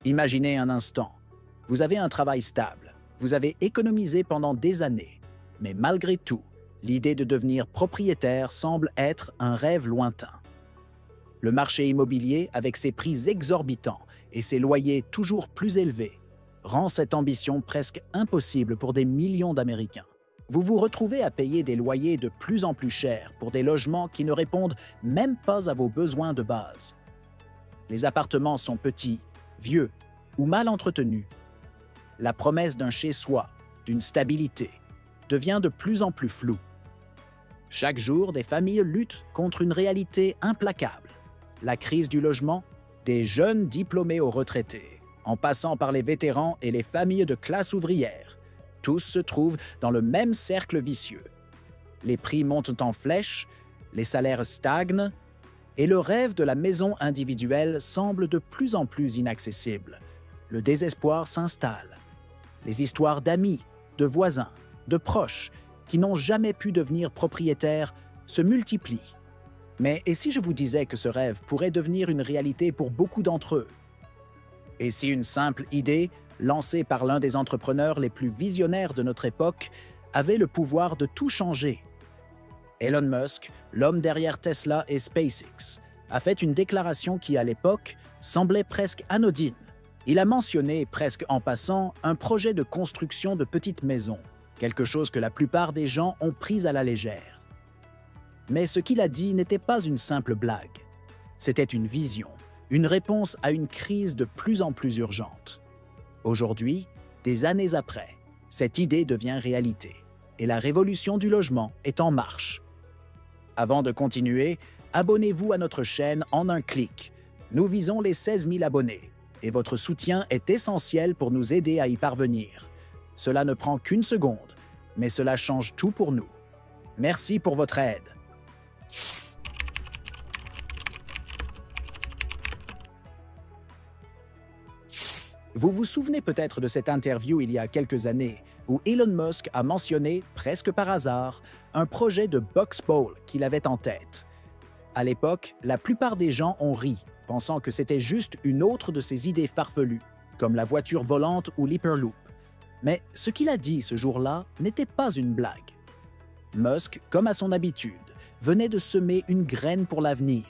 Imaginez un instant. Vous avez un travail stable. Vous avez économisé pendant des années. Mais malgré tout, l'idée de devenir propriétaire semble être un rêve lointain. Le marché immobilier, avec ses prix exorbitants et ses loyers toujours plus élevés, rend cette ambition presque impossible pour des millions d'Américains. Vous vous retrouvez à payer des loyers de plus en plus chers pour des logements qui ne répondent même pas à vos besoins de base. Les appartements sont petits, vieux ou mal entretenus. La promesse d'un chez-soi, d'une stabilité, devient de plus en plus floue. Chaque jour, des familles luttent contre une réalité implacable. La crise du logement, des jeunes diplômés aux retraités, en passant par les vétérans et les familles de classe ouvrière, tous se trouvent dans le même cercle vicieux. Les prix montent en flèche, les salaires stagnent, et le rêve de la maison individuelle semble de plus en plus inaccessible. Le désespoir s'installe. Les histoires d'amis, de voisins, de proches qui n'ont jamais pu devenir propriétaires se multiplient. Mais et si je vous disais que ce rêve pourrait devenir une réalité pour beaucoup d'entre eux? Et si une simple idée, lancée par l'un des entrepreneurs les plus visionnaires de notre époque, avait le pouvoir de tout changer? Elon Musk, l'homme derrière Tesla et SpaceX, a fait une déclaration qui, à l'époque, semblait presque anodine. Il a mentionné, presque en passant, un projet de construction de petites maisons, quelque chose que la plupart des gens ont pris à la légère. Mais ce qu'il a dit n'était pas une simple blague. C'était une vision, une réponse à une crise de plus en plus urgente. Aujourd'hui, des années après, cette idée devient réalité et la révolution du logement est en marche. Avant de continuer, abonnez-vous à notre chaîne en un clic. Nous visons les 16 000 abonnés et votre soutien est essentiel pour nous aider à y parvenir. Cela ne prend qu'une seconde, mais cela change tout pour nous. Merci pour votre aide. Vous vous souvenez peut-être de cette interview il y a quelques années où Elon Musk a mentionné, presque par hasard, un projet de box bowl qu'il avait en tête. À l'époque, la plupart des gens ont ri, pensant que c'était juste une autre de ses idées farfelues, comme la voiture volante ou l'Hyperloop. Mais ce qu'il a dit ce jour-là n'était pas une blague. Musk, comme à son habitude, venait de semer une graine pour l'avenir.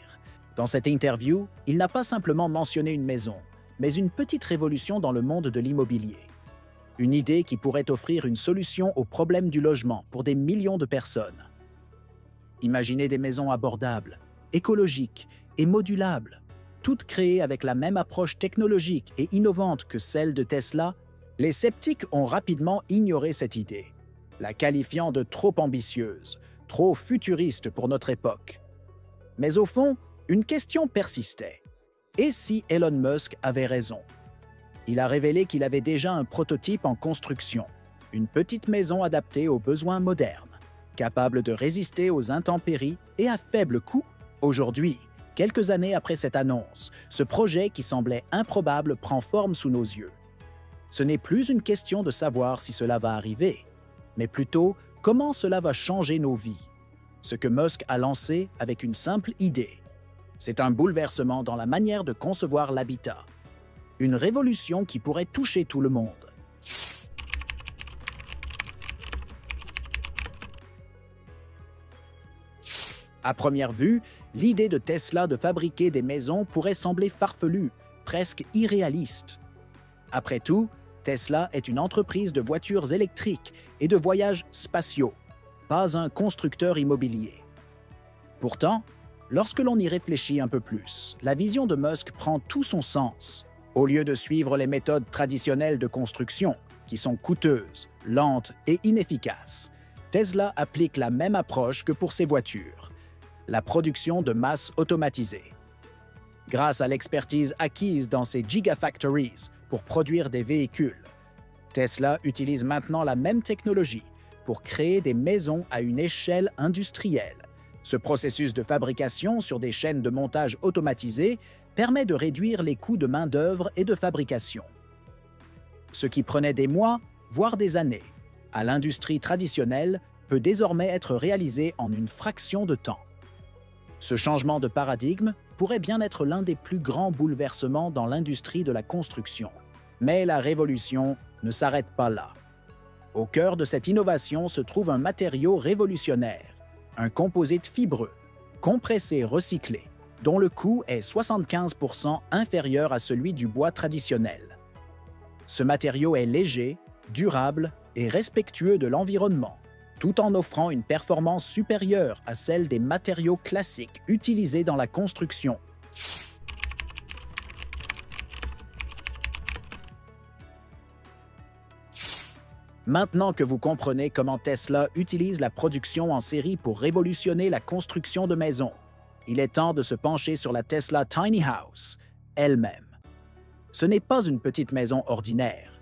Dans cette interview, il n'a pas simplement mentionné une maison, mais une petite révolution dans le monde de l'immobilier. Une idée qui pourrait offrir une solution au problème du logement pour des millions de personnes. Imaginez des maisons abordables, écologiques et modulables, toutes créées avec la même approche technologique et innovante que celle de Tesla. Les sceptiques ont rapidement ignoré cette idée, la qualifiant de trop ambitieuse, trop futuriste pour notre époque. Mais au fond, une question persistait. Et si Elon Musk avait raison? Il a révélé qu'il avait déjà un prototype en construction, une petite maison adaptée aux besoins modernes, capable de résister aux intempéries et à faible coût. Aujourd'hui, quelques années après cette annonce, ce projet qui semblait improbable prend forme sous nos yeux. Ce n'est plus une question de savoir si cela va arriver, mais plutôt comment cela va changer nos vies. Ce que Musk a lancé avec une simple idée. C'est un bouleversement dans la manière de concevoir l'habitat. Une révolution qui pourrait toucher tout le monde. À première vue, l'idée de Tesla de fabriquer des maisons pourrait sembler farfelue, presque irréaliste. Après tout, Tesla est une entreprise de voitures électriques et de voyages spatiaux, pas un constructeur immobilier. Pourtant, lorsque l'on y réfléchit un peu plus, la vision de Musk prend tout son sens. Au lieu de suivre les méthodes traditionnelles de construction, qui sont coûteuses, lentes et inefficaces, Tesla applique la même approche que pour ses voitures, la production de masse automatisée. Grâce à l'expertise acquise dans ses gigafactories pour produire des véhicules, Tesla utilise maintenant la même technologie pour créer des maisons à une échelle industrielle. Ce processus de fabrication sur des chaînes de montage automatisées permet de réduire les coûts de main-d'œuvre et de fabrication. Ce qui prenait des mois, voire des années, à l'industrie traditionnelle peut désormais être réalisé en une fraction de temps. Ce changement de paradigme pourrait bien être l'un des plus grands bouleversements dans l'industrie de la construction. Mais la révolution ne s'arrête pas là. Au cœur de cette innovation se trouve un matériau révolutionnaire, un composite fibreux, compressé recyclé, dont le coût est 75% inférieur à celui du bois traditionnel. Ce matériau est léger, durable et respectueux de l'environnement, tout en offrant une performance supérieure à celle des matériaux classiques utilisés dans la construction. Maintenant que vous comprenez comment Tesla utilise la production en série pour révolutionner la construction de maisons, il est temps de se pencher sur la Tesla Tiny House elle-même. Ce n'est pas une petite maison ordinaire.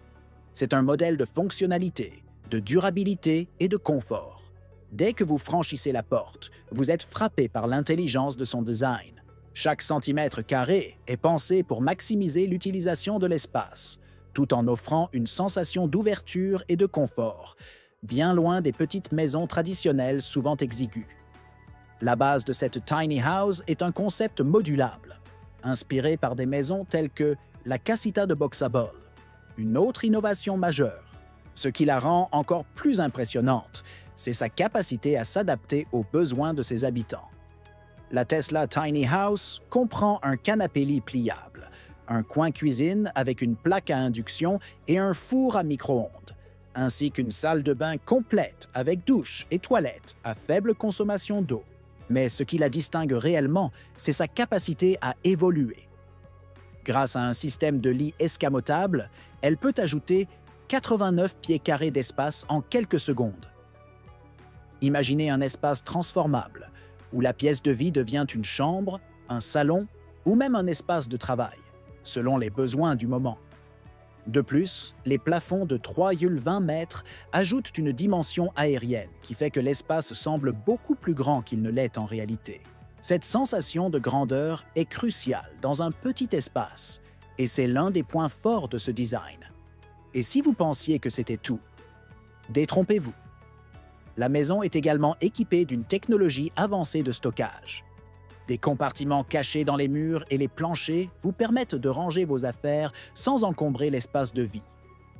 C'est un modèle de fonctionnalité, de durabilité et de confort. Dès que vous franchissez la porte, vous êtes frappé par l'intelligence de son design. Chaque centimètre carré est pensé pour maximiser l'utilisation de l'espace, tout en offrant une sensation d'ouverture et de confort, bien loin des petites maisons traditionnelles souvent exiguës. La base de cette tiny house est un concept modulable, inspiré par des maisons telles que la Casita de Boxable, une autre innovation majeure. Ce qui la rend encore plus impressionnante, c'est sa capacité à s'adapter aux besoins de ses habitants. La Tesla Tiny House comprend un canapé-lit pliable, un coin cuisine avec une plaque à induction et un four à micro-ondes, ainsi qu'une salle de bain complète avec douche et toilette à faible consommation d'eau. Mais ce qui la distingue réellement, c'est sa capacité à évoluer. Grâce à un système de lit escamotable, elle peut ajouter 89 pieds carrés d'espace en quelques secondes. Imaginez un espace transformable, où la pièce de vie devient une chambre, un salon ou même un espace de travail, selon les besoins du moment. De plus, les plafonds de 3,20 mètres ajoutent une dimension aérienne qui fait que l'espace semble beaucoup plus grand qu'il ne l'est en réalité. Cette sensation de grandeur est cruciale dans un petit espace, et c'est l'un des points forts de ce design. Et si vous pensiez que c'était tout, détrompez-vous. La maison est également équipée d'une technologie avancée de stockage. Des compartiments cachés dans les murs et les planchers vous permettent de ranger vos affaires sans encombrer l'espace de vie.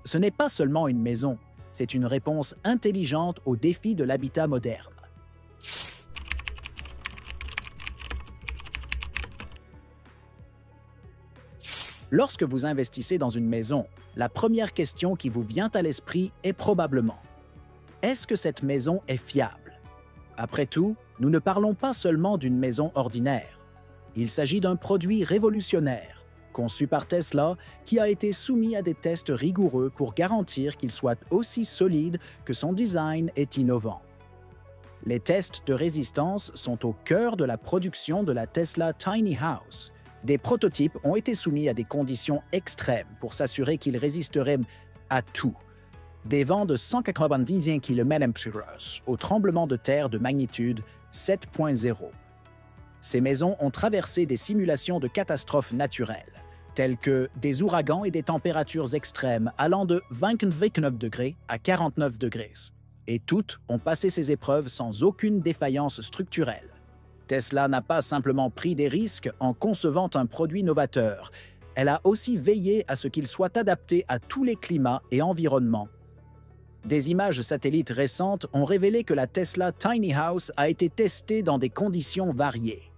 Ce n'est pas seulement une maison, c'est une réponse intelligente aux défis de l'habitat moderne. Lorsque vous investissez dans une maison, la première question qui vous vient à l'esprit est probablement: est-ce que cette maison est fiable? Après tout, nous ne parlons pas seulement d'une maison ordinaire. Il s'agit d'un produit révolutionnaire, conçu par Tesla, qui a été soumis à des tests rigoureux pour garantir qu'il soit aussi solide que son design est innovant. Les tests de résistance sont au cœur de la production de la Tesla Tiny House. Des prototypes ont été soumis à des conditions extrêmes pour s'assurer qu'ils résisteraient à tout, des vents de 190 km/h au tremblement de terre de magnitude 7.0. Ces maisons ont traversé des simulations de catastrophes naturelles, telles que des ouragans et des températures extrêmes allant de 29 degrés à 49 degrés, et toutes ont passé ces épreuves sans aucune défaillance structurelle. Tesla n'a pas simplement pris des risques en concevant un produit novateur, elle a aussi veillé à ce qu'il soit adapté à tous les climats et environnements. Des images satellites récentes ont révélé que la Tesla Tiny House a été testée dans des conditions variées.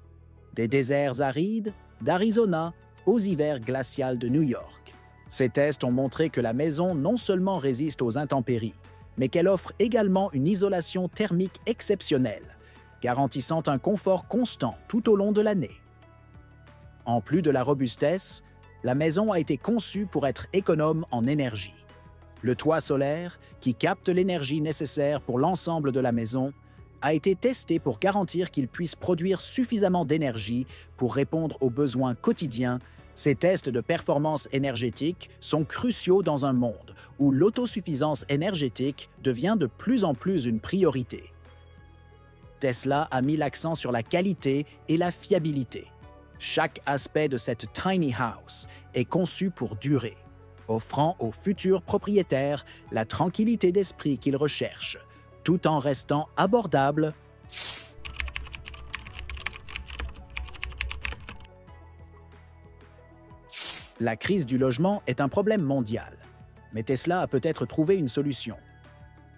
Des déserts arides, d'Arizona aux hivers glacials de New York. Ces tests ont montré que la maison non seulement résiste aux intempéries, mais qu'elle offre également une isolation thermique exceptionnelle, garantissant un confort constant tout au long de l'année. En plus de la robustesse, la maison a été conçue pour être économe en énergie. Le toit solaire, qui capte l'énergie nécessaire pour l'ensemble de la maison, a été testé pour garantir qu'il puisse produire suffisamment d'énergie pour répondre aux besoins quotidiens. Ces tests de performance énergétique sont cruciaux dans un monde où l'autosuffisance énergétique devient de plus en plus une priorité. Tesla a mis l'accent sur la qualité et la fiabilité. Chaque aspect de cette tiny house est conçu pour durer, offrant aux futurs propriétaires la tranquillité d'esprit qu'ils recherchent, tout en restant abordable. La crise du logement est un problème mondial, mais Tesla a peut-être trouvé une solution.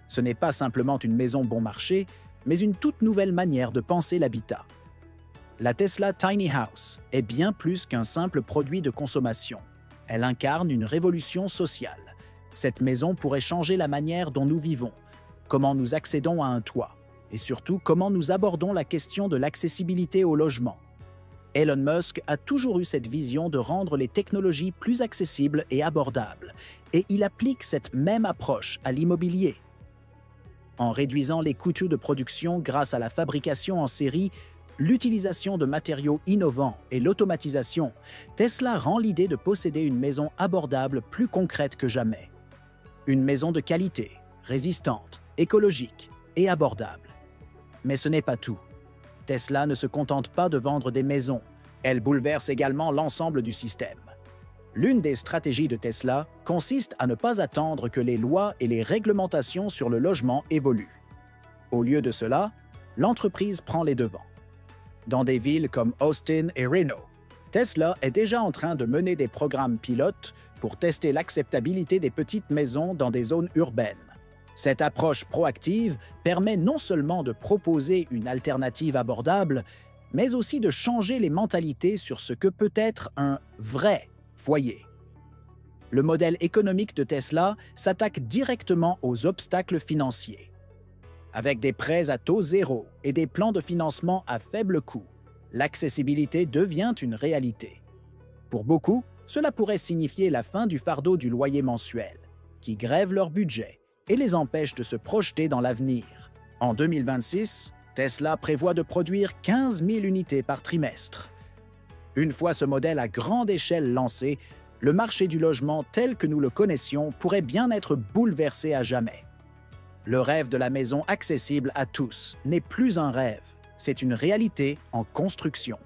Ce n'est pas simplement une maison bon marché, mais une toute nouvelle manière de penser l'habitat. La Tesla Tiny House est bien plus qu'un simple produit de consommation. Elle incarne une révolution sociale. Cette maison pourrait changer la manière dont nous vivons, comment nous accédons à un toit, et surtout comment nous abordons la question de l'accessibilité au logement. Elon Musk a toujours eu cette vision de rendre les technologies plus accessibles et abordables, et il applique cette même approche à l'immobilier. En réduisant les coûts de production grâce à la fabrication en série, l'utilisation de matériaux innovants et l'automatisation, Tesla rend l'idée de posséder une maison abordable plus concrète que jamais. Une maison de qualité, résistante, écologique et abordable. Mais ce n'est pas tout. Tesla ne se contente pas de vendre des maisons, elle bouleverse également l'ensemble du système. L'une des stratégies de Tesla consiste à ne pas attendre que les lois et les réglementations sur le logement évoluent. Au lieu de cela, l'entreprise prend les devants. Dans des villes comme Austin et Reno, Tesla est déjà en train de mener des programmes pilotes pour tester l'acceptabilité des petites maisons dans des zones urbaines. Cette approche proactive permet non seulement de proposer une alternative abordable, mais aussi de changer les mentalités sur ce que peut être un vrai foyer. Le modèle économique de Tesla s'attaque directement aux obstacles financiers. Avec des prêts à taux zéro et des plans de financement à faible coût, l'accessibilité devient une réalité. Pour beaucoup, cela pourrait signifier la fin du fardeau du loyer mensuel, qui grève leur budget et les empêche de se projeter dans l'avenir. En 2026, Tesla prévoit de produire 15 000 unités par trimestre. Une fois ce modèle à grande échelle lancé, le marché du logement tel que nous le connaissions pourrait bien être bouleversé à jamais. Le rêve de la maison accessible à tous n'est plus un rêve, c'est une réalité en construction.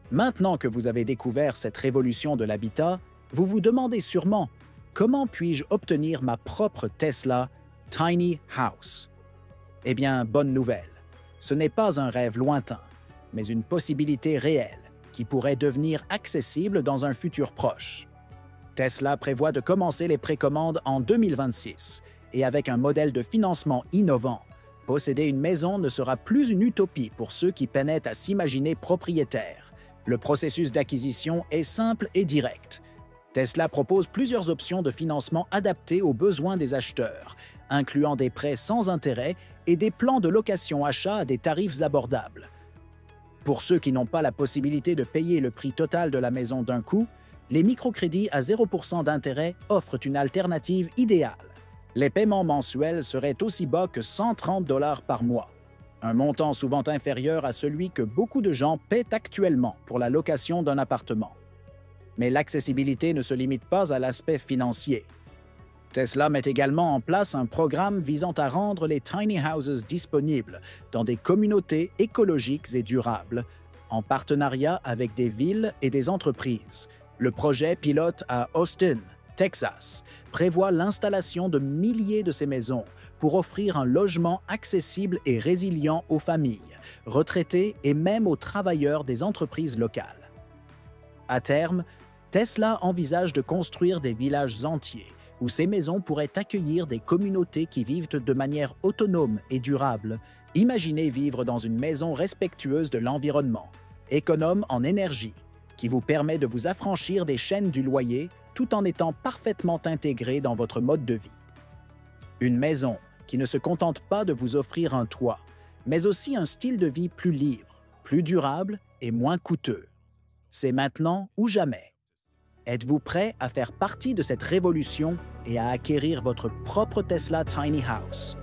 Maintenant que vous avez découvert cette révolution de l'habitat, vous vous demandez sûrement « Comment puis-je obtenir ma propre Tesla Tiny House ?» Eh bien, bonne nouvelle, ce n'est pas un rêve lointain, mais une possibilité réelle qui pourrait devenir accessible dans un futur proche. Tesla prévoit de commencer les précommandes en 2026 et avec un modèle de financement innovant, posséder une maison ne sera plus une utopie pour ceux qui peinaient à s'imaginer propriétaires. Le processus d'acquisition est simple et direct. Tesla propose plusieurs options de financement adaptées aux besoins des acheteurs, incluant des prêts sans intérêt et des plans de location-achat à des tarifs abordables. Pour ceux qui n'ont pas la possibilité de payer le prix total de la maison d'un coup, les microcrédits à 0% d'intérêt offrent une alternative idéale. Les paiements mensuels seraient aussi bas que 130 $ par mois, un montant souvent inférieur à celui que beaucoup de gens paient actuellement pour la location d'un appartement. Mais l'accessibilité ne se limite pas à l'aspect financier. Tesla met également en place un programme visant à rendre les tiny houses disponibles dans des communautés écologiques et durables, en partenariat avec des villes et des entreprises. Le projet pilote à Austin, Texas, prévoit l'installation de milliers de ces maisons pour offrir un logement accessible et résilient aux familles, retraités et même aux travailleurs des entreprises locales. À terme, Tesla envisage de construire des villages entiers où ces maisons pourraient accueillir des communautés qui vivent de manière autonome et durable. Imaginez vivre dans une maison respectueuse de l'environnement, économe en énergie, qui vous permet de vous affranchir des chaînes du loyer tout en étant parfaitement intégré dans votre mode de vie. Une maison qui ne se contente pas de vous offrir un toit, mais aussi un style de vie plus libre, plus durable et moins coûteux. C'est maintenant ou jamais. Êtes-vous prêt à faire partie de cette révolution et à acquérir votre propre Tesla Tiny House?